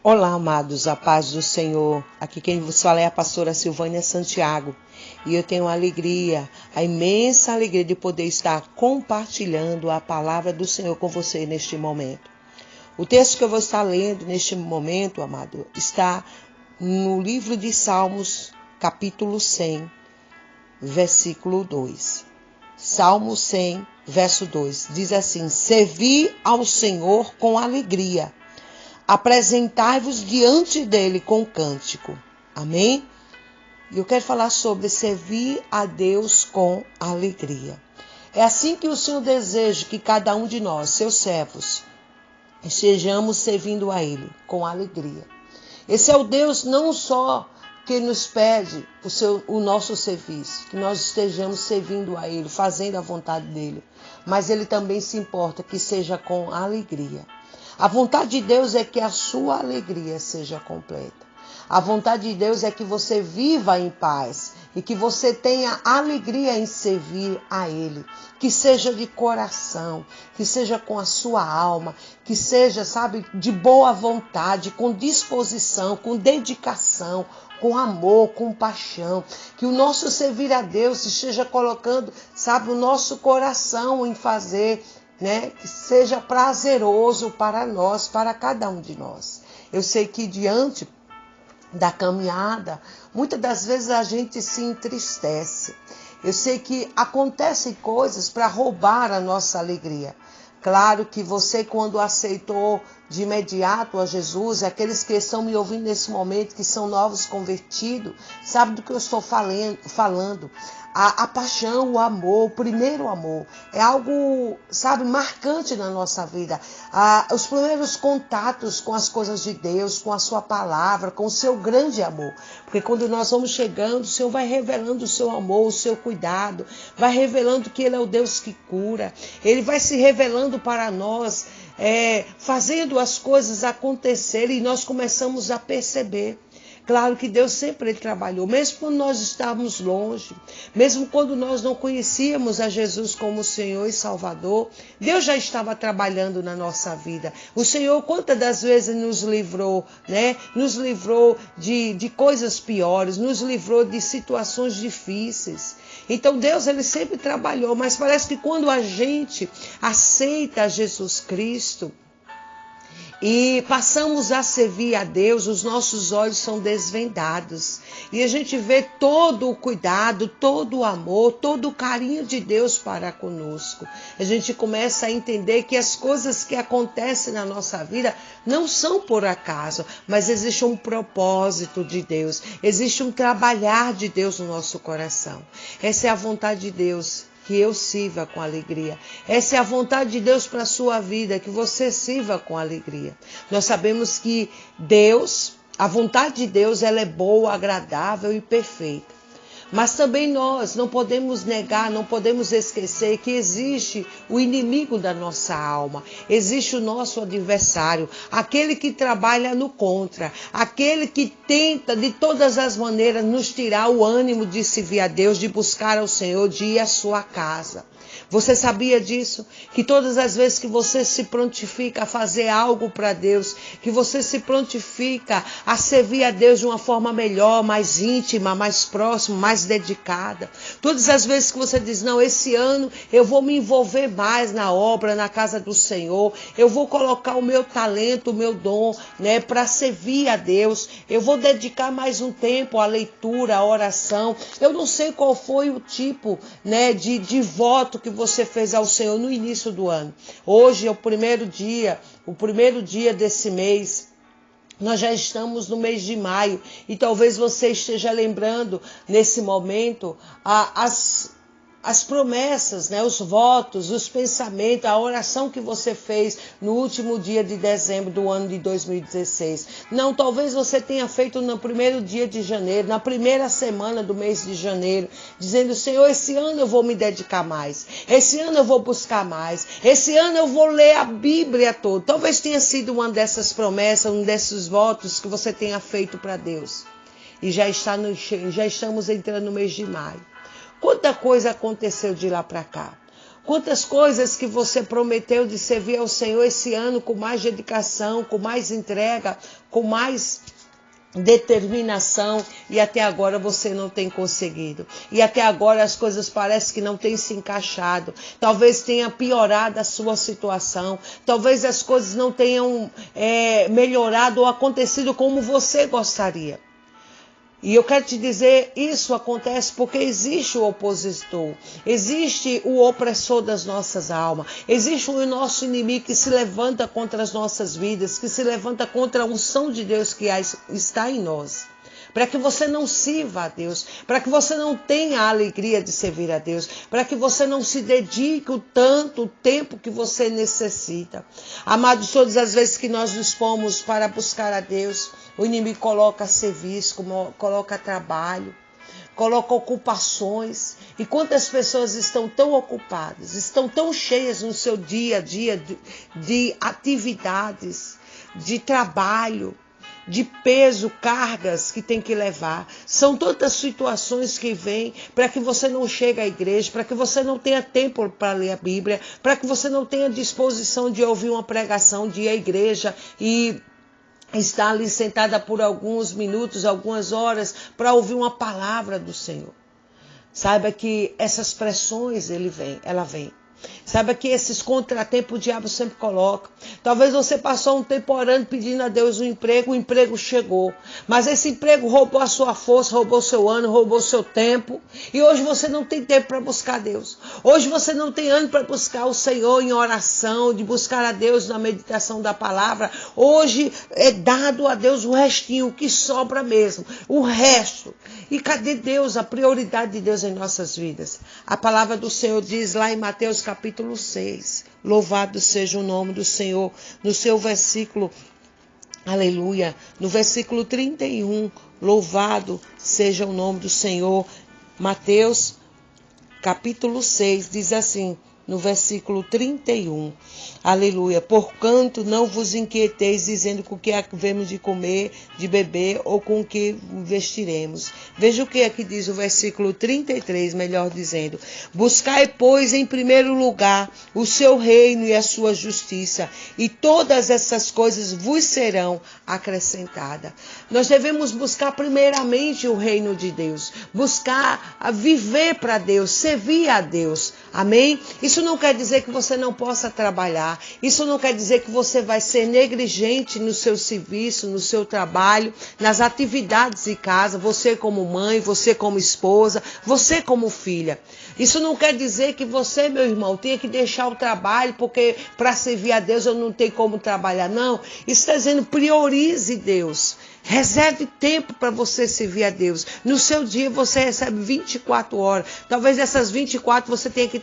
Olá, amados, a paz do Senhor. Aqui quem vos fala é a pastora Silvânia Santiago. E eu tenho a imensa alegria de poder estar compartilhando a palavra do Senhor com você neste momento. O texto que eu vou estar lendo neste momento, amado, está no livro de Salmos, capítulo 100, versículo 2. Salmo 100, verso 2. Diz assim: Servi ao Senhor com alegria. Apresentai-vos diante dele com cântico. Amém? E eu quero falar sobre servir a Deus com alegria. É assim que o Senhor deseja que cada um de nós, seus servos, estejamos servindo a Ele com alegria. Esse é o Deus não só que nos pede o nosso serviço, que nós estejamos servindo a Ele, fazendo a vontade dEle, mas Ele também se importa que seja com alegria. A vontade de Deus é que a sua alegria seja completa. A vontade de Deus é que você viva em paz e que você tenha alegria em servir a Ele. Que seja de coração, que seja com a sua alma, que seja, de boa vontade, com disposição, com dedicação, com amor, com paixão. Que o nosso servir a Deus esteja colocando, o nosso coração em fazer, que seja prazeroso para nós, para cada um de nós. Eu sei que diante da caminhada, muitas das vezes a gente se entristece. Eu sei que acontecem coisas para roubar a nossa alegria. Claro que você, quando aceitou de imediato a Jesus, aqueles que estão me ouvindo nesse momento, que são novos convertidos, sabe do que eu estou falando. A paixão, o amor, o primeiro amor, é algo, marcante na nossa vida. Os primeiros contatos com as coisas de Deus, com a sua palavra, com o seu grande amor. Porque quando nós vamos chegando, o Senhor vai revelando o seu amor, o seu cuidado, vai revelando que Ele é o Deus que cura. Ele vai se revelando para nós, fazendo as coisas acontecerem e nós começamos a perceber. Claro que Deus sempre trabalhou, mesmo quando nós estávamos longe, mesmo quando nós não conhecíamos a Jesus como Senhor e Salvador, Deus já estava trabalhando na nossa vida. O Senhor, quantas das vezes nos livrou, Nos livrou de coisas piores, nos livrou de situações difíceis. Então Deus, Ele sempre trabalhou, mas parece que quando a gente aceita Jesus Cristo, e passamos a servir a Deus, os nossos olhos são desvendados. E a gente vê todo o cuidado, todo o amor, todo o carinho de Deus para conosco. A gente começa a entender que as coisas que acontecem na nossa vida não são por acaso, mas existe um propósito de Deus, existe um trabalhar de Deus no nosso coração. Essa é a vontade de Deus. Que eu sirva com alegria. Essa é a vontade de Deus para a sua vida, que você sirva com alegria. Nós sabemos que Deus, a vontade de Deus, ela é boa, agradável e perfeita. Mas também nós não podemos negar, não podemos esquecer que existe o inimigo da nossa alma, existe o nosso adversário, aquele que trabalha no contra, aquele que tenta de todas as maneiras nos tirar o ânimo de servir a Deus, de buscar ao Senhor, de ir à sua casa. Você sabia disso? Que todas as vezes que você se prontifica a fazer algo para Deus, que você se prontifica a servir a Deus de uma forma melhor, mais íntima, mais próxima, mais dedicada. Todas as vezes que você diz, não, esse ano eu vou me envolver mais na obra, na casa do Senhor, eu vou colocar o meu talento, o meu dom, para servir a Deus, eu vou dedicar mais um tempo à leitura, à oração. Eu não sei qual foi o tipo, de voto que você fez ao Senhor no início do ano. Hoje é o primeiro dia desse mês. Nós já estamos no mês de maio e talvez você esteja lembrando nesse momento as promessas, os votos, os pensamentos, a oração que você fez no último dia de dezembro do ano de 2016. Não, talvez você tenha feito no primeiro dia de janeiro, na primeira semana do mês de janeiro, dizendo, Senhor, esse ano eu vou me dedicar mais, esse ano eu vou buscar mais, esse ano eu vou ler a Bíblia toda. Talvez tenha sido uma dessas promessas, um desses votos que você tenha feito para Deus. E já estamos entrando no mês de maio. Quanta coisa aconteceu de lá para cá. Quantas coisas que você prometeu de servir ao Senhor esse ano com mais dedicação, com mais entrega, com mais determinação, e até agora você não tem conseguido. E até agora as coisas parecem que não têm se encaixado. Talvez tenha piorado a sua situação. Talvez as coisas não tenham melhorado ou acontecido como você gostaria. E eu quero te dizer, isso acontece porque existe o opositor, existe o opressor das nossas almas, existe o nosso inimigo que se levanta contra as nossas vidas, que se levanta contra a unção de Deus que está em nós. Para que você não sirva a Deus, para que você não tenha a alegria de servir a Deus, para que você não se dedique o tempo que você necessita. Amados, todas as vezes que nós dispomos para buscar a Deus, o inimigo coloca serviço, coloca trabalho, coloca ocupações. E quantas pessoas estão tão ocupadas, estão tão cheias no seu dia a dia de atividades, de trabalho, de peso, cargas que tem que levar. São tantas situações que vêm para que você não chegue à igreja, para que você não tenha tempo para ler a Bíblia, para que você não tenha disposição de ouvir uma pregação, de ir à igreja e estar ali sentada por alguns minutos, algumas horas, para ouvir uma palavra do Senhor. Saiba que essas pressões, ela vem. Saiba que esses contratempos o diabo sempre coloca. Talvez você passou um tempo orando, pedindo a Deus um emprego, o emprego chegou. Mas esse emprego roubou a sua força, roubou o seu ano, roubou o seu tempo. E hoje você não tem tempo para buscar Deus. Hoje você não tem ânimo para buscar o Senhor em oração, de buscar a Deus na meditação da palavra. Hoje é dado a Deus o restinho, o que sobra mesmo, o resto. E cadê Deus, a prioridade de Deus em nossas vidas? A palavra do Senhor diz lá em Mateus capítulo 6, louvado seja o nome do Senhor, no seu versículo, aleluia, no versículo 31, louvado seja o nome do Senhor. Mateus capítulo 6 diz assim, no versículo 31, aleluia, porquanto não vos inquieteis dizendo com o que havemos de comer, de beber ou com o que vestiremos. Veja o que aqui diz o versículo 33, melhor dizendo, buscai, pois, em primeiro lugar o seu reino e a sua justiça, e todas essas coisas vos serão acrescentadas. Nós devemos buscar primeiramente o reino de Deus, buscar a viver para Deus, servir a Deus, amém? Isso não quer dizer que você não possa trabalhar. Isso não quer dizer que você vai ser negligente no seu serviço, no seu trabalho, nas atividades de casa, você como mãe, você como esposa, você como filha. Isso não quer dizer que você, meu irmão, tenha que deixar o trabalho porque para servir a Deus eu não tenho como trabalhar. Não, isso está dizendo priorize Deus. Reserve tempo para você servir a Deus. No seu dia você recebe 24 horas. Talvez essas 24 você tenha que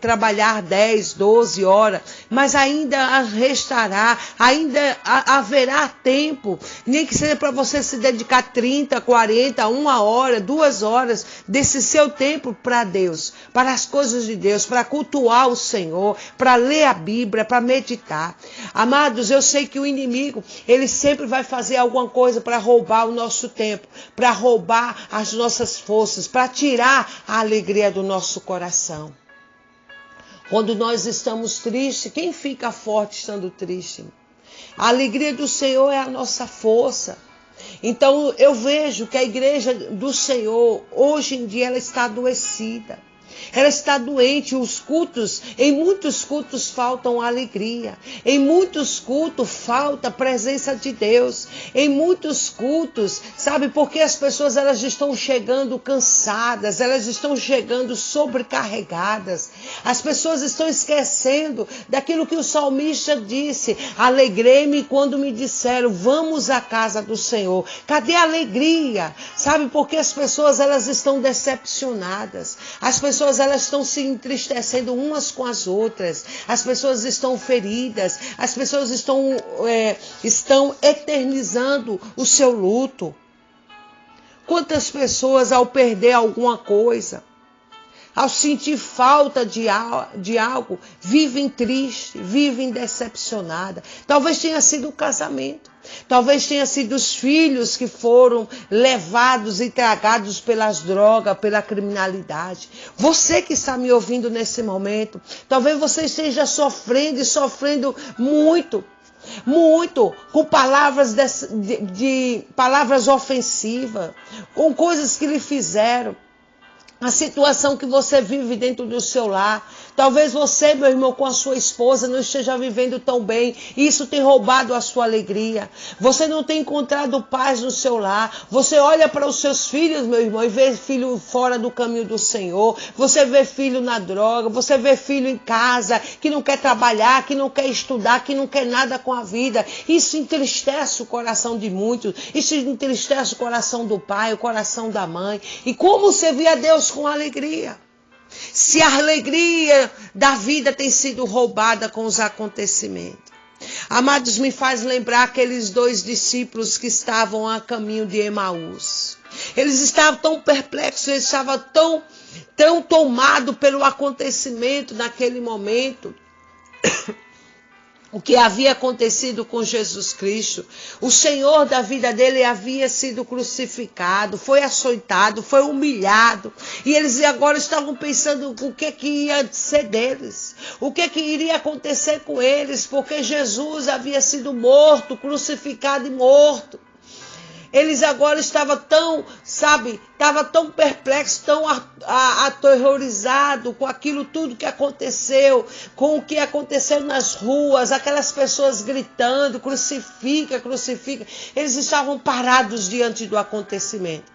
trabalhar 10, 12 horas. Mas ainda restará, ainda haverá tempo. Nem que seja para você se dedicar 30, 40, 1 hora, 2 horas desse seu tempo para Deus. Para as coisas de Deus, para cultuar o Senhor, para ler a Bíblia, para meditar. Amados, eu sei que o inimigo, ele sempre vai fazer alguma coisa para roubar o nosso tempo, para roubar as nossas forças, para tirar a alegria do nosso coração. Quando nós estamos tristes, quem fica forte estando triste? A alegria do Senhor é a nossa força. Então eu vejo que a igreja do Senhor, hoje em dia, ela está adoecida. Ela está doente, em muitos cultos faltam alegria, em muitos cultos falta a presença de Deus, em muitos cultos, sabe, porque as pessoas elas estão chegando cansadas, elas estão chegando sobrecarregadas, as pessoas estão esquecendo daquilo que o salmista disse, alegrei-me quando me disseram, vamos à casa do Senhor. Cadê a alegria? Sabe, porque as pessoas elas estão decepcionadas, as pessoas elas estão se entristecendo umas com as outras, as pessoas estão feridas, as pessoas estão eternizando o seu luto. Quantas pessoas ao perder alguma coisa, ao sentir falta de algo, vivem tristes, vivem decepcionadas. Talvez tenha sido o casamento. Talvez tenha sido os filhos que foram levados e tragados pelas drogas, pela criminalidade. Você que está me ouvindo nesse momento, talvez você esteja sofrendo e sofrendo muito, com palavras de palavras ofensivas, com coisas que lhe fizeram. A situação que você vive dentro do seu lar. Talvez você, meu irmão, com a sua esposa não esteja vivendo tão bem. Isso tem roubado a sua alegria. Você não tem encontrado paz no seu lar. Você olha para os seus filhos, meu irmão, e vê filho fora do caminho do Senhor. Você vê filho na droga. Você vê filho em casa que não quer trabalhar, que não quer estudar, que não quer nada com a vida. Isso entristece o coração de muitos. Isso entristece o coração do pai, o coração da mãe. E como servir a Deus com alegria? Se a alegria da vida tem sido roubada com os acontecimentos. Amados, me faz lembrar aqueles 2 discípulos que estavam a caminho de Emaús. Eles estavam tão perplexos, eles estavam tão tomados pelo acontecimento naquele momento. O que havia acontecido com Jesus Cristo. O Senhor da vida dele havia sido crucificado, foi açoitado, foi humilhado. E eles agora estavam pensando o que ia ser deles. O que iria acontecer com eles, porque Jesus havia sido morto, crucificado e morto. Eles agora estavam tão perplexos, tão aterrorizados com aquilo tudo que aconteceu, com o que aconteceu nas ruas, aquelas pessoas gritando, crucifica, crucifica. Eles estavam parados diante do acontecimento.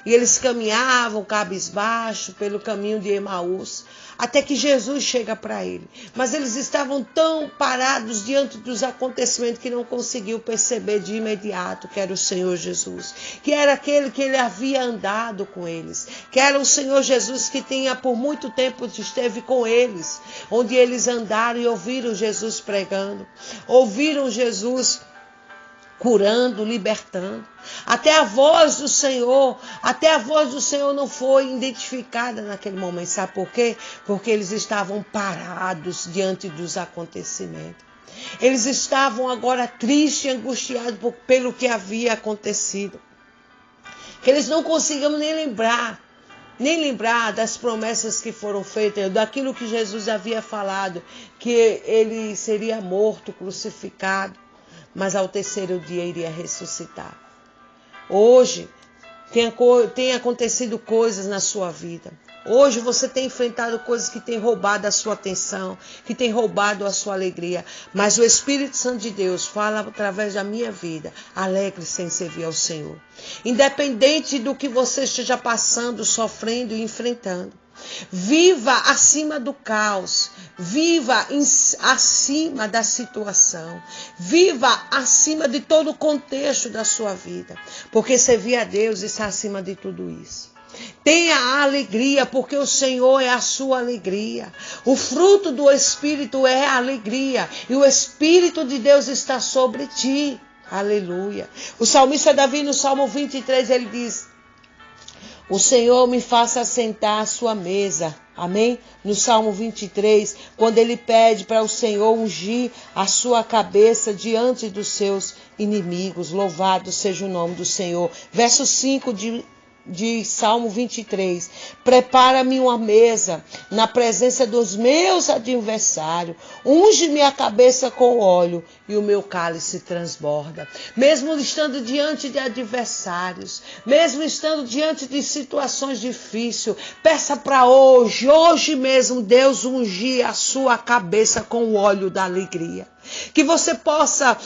E eles caminhavam cabisbaixo pelo caminho de Emaús, até que Jesus chega para ele. Mas eles estavam tão parados diante dos acontecimentos que não conseguiu perceber de imediato que era o Senhor Jesus, que era aquele que ele havia andado com eles, que era o Senhor Jesus que tinha por muito tempo esteve com eles, onde eles andaram e ouviram Jesus pregando, ouviram Jesus curando, libertando. Até a voz do Senhor não foi identificada naquele momento. Sabe por quê? Porque eles estavam parados diante dos acontecimentos. Eles estavam agora tristes e angustiados pelo que havia acontecido. Que eles não conseguiam nem lembrar das promessas que foram feitas, daquilo que Jesus havia falado, que ele seria morto, crucificado, mas ao 3º dia iria ressuscitar. Hoje tem acontecido coisas na sua vida. Hoje você tem enfrentado coisas que têm roubado a sua atenção, que têm roubado a sua alegria. Mas o Espírito Santo de Deus fala através da minha vida. Alegre-se em servir ao Senhor. Independente do que você esteja passando, sofrendo e enfrentando. Viva acima do caos, viva acima da situação, viva acima de todo o contexto da sua vida, porque servir a Deus está acima de tudo isso. Tenha a alegria, porque o Senhor é a sua alegria. O fruto do Espírito é a alegria, e o Espírito de Deus está sobre ti. Aleluia. O salmista Davi, no Salmo 23, ele diz: o Senhor me faça sentar à sua mesa. Amém? No Salmo 23, quando ele pede para o Senhor ungir a sua cabeça diante dos seus inimigos. Louvado seja o nome do Senhor. Verso 5 de Salmo 23. Prepara-me uma mesa na presença dos meus adversários. Unge-me a cabeça com óleo e o meu cálice transborda. Mesmo estando diante de adversários, mesmo estando diante de situações difíceis, peça para hoje mesmo, Deus ungir a sua cabeça com o óleo da alegria. Que você possa,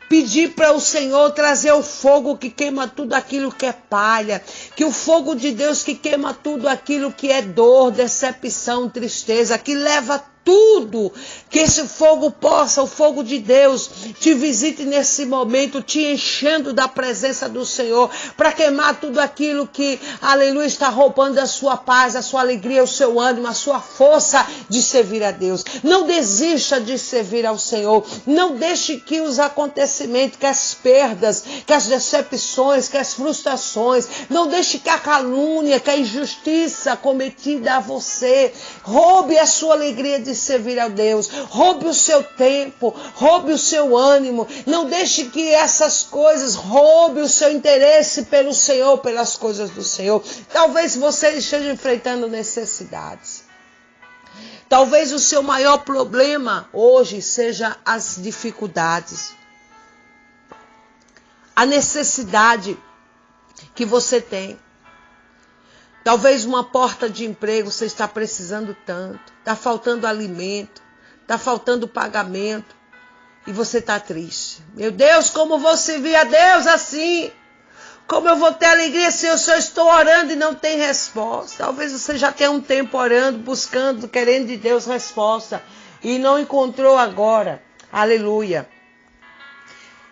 pedir para o Senhor trazer o fogo que queima tudo aquilo que é palha. Que o fogo de Deus que queima tudo aquilo que é dor, decepção, tristeza, que leva tudo, que esse fogo possa, o fogo de Deus, te visite nesse momento, te enchendo da presença do Senhor, para queimar tudo aquilo que, aleluia, está roubando a sua paz, a sua alegria, o seu ânimo, a sua força de servir a Deus. Não desista de servir ao Senhor, não deixe que os acontecimentos, que as perdas, que as decepções, que as frustrações, não deixe que a calúnia, que a injustiça cometida a você, roube a sua alegria de de servir a Deus. Roube o seu tempo, roube o seu ânimo. Não deixe que essas coisas roube o seu interesse pelo Senhor, pelas coisas do Senhor. Talvez você esteja enfrentando necessidades. Talvez o seu maior problema hoje seja as dificuldades. A necessidade que você tem. Talvez uma porta de emprego você está precisando tanto. Está faltando alimento. Está faltando pagamento. E você está triste. Meu Deus, como vou servir a Deus assim? Como eu vou ter alegria se eu só estou orando e não tem resposta? Talvez você já tenha um tempo orando, buscando, querendo de Deus resposta. E não encontrou agora. Aleluia.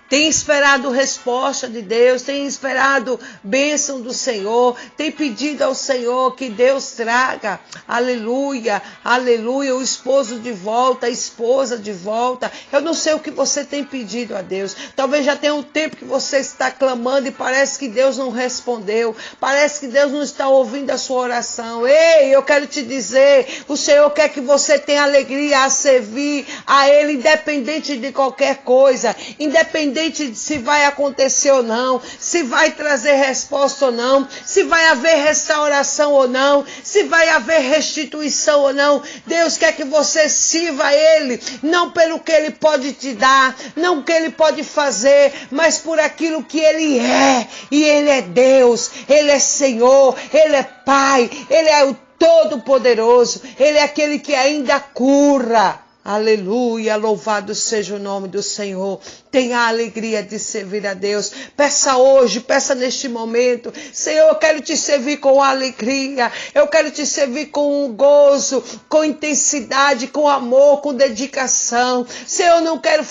Tem esperado resposta de Deus, tem esperado bênção do Senhor, tem pedido ao Senhor que Deus traga, aleluia, aleluia, o esposo de volta, a esposa de volta. Eu não sei o que você tem pedido a Deus. Talvez já tenha um tempo que você está clamando e parece que Deus não respondeu, parece que Deus não está ouvindo a sua oração. Ei, eu quero te dizer, o Senhor quer que você tenha alegria a servir a Ele, independente de qualquer coisa, independente de se vai acontecer ou não, se vai trazer resposta ou não, se vai haver restauração ou não, se vai haver restituição ou não. Deus quer que você sirva a Ele, não pelo que Ele pode te dar, não o que Ele pode fazer, mas por aquilo que Ele é. E Ele é Deus, Ele é Senhor, Ele é Pai, Ele é o Todo-Poderoso, Ele é aquele que ainda cura. Aleluia, louvado seja o nome do Senhor. Tenha a alegria de servir a Deus. Peça hoje, peça neste momento. Senhor, eu quero te servir com alegria. Eu quero te servir com gozo, com intensidade, com amor, com dedicação. Senhor, eu não quero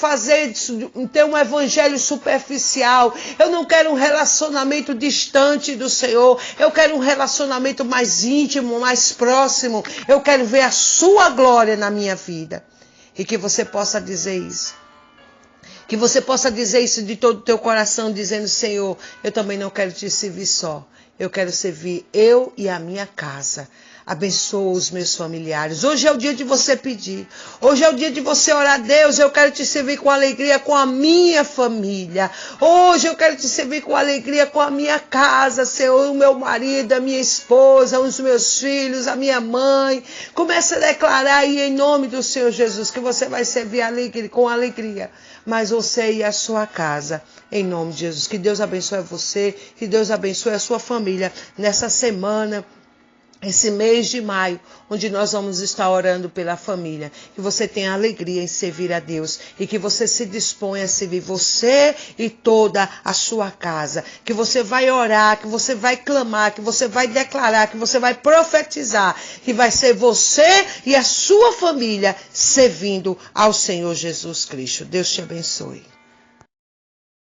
ter um evangelho superficial. Eu não quero um relacionamento distante do Senhor. Eu quero um relacionamento mais íntimo, mais próximo. Eu quero ver a sua glória na minha vida. E que você possa dizer isso. Que você possa dizer isso de todo o teu coração, dizendo: Senhor, eu também não quero te servir só. Eu quero servir eu e a minha casa. Abençoa os meus familiares. Hoje é o dia de você pedir. Hoje é o dia de você orar a Deus. Eu quero te servir com alegria com a minha família. Hoje eu quero te servir com alegria com a minha casa, Senhor, o meu marido, a minha esposa, os meus filhos, a minha mãe. Comece a declarar aí em nome do Senhor Jesus que você vai servir com alegria. Mas você e a sua casa, em nome de Jesus. Que Deus abençoe você, que Deus abençoe a sua família nessa semana, esse mês de maio, onde nós vamos estar orando pela família. Que você tenha alegria em servir a Deus e que você se disponha a servir você e toda a sua casa. Que você vai orar, que você vai clamar, que você vai declarar, que você vai profetizar, que vai ser você e a sua família servindo ao Senhor Jesus Cristo. Deus te abençoe.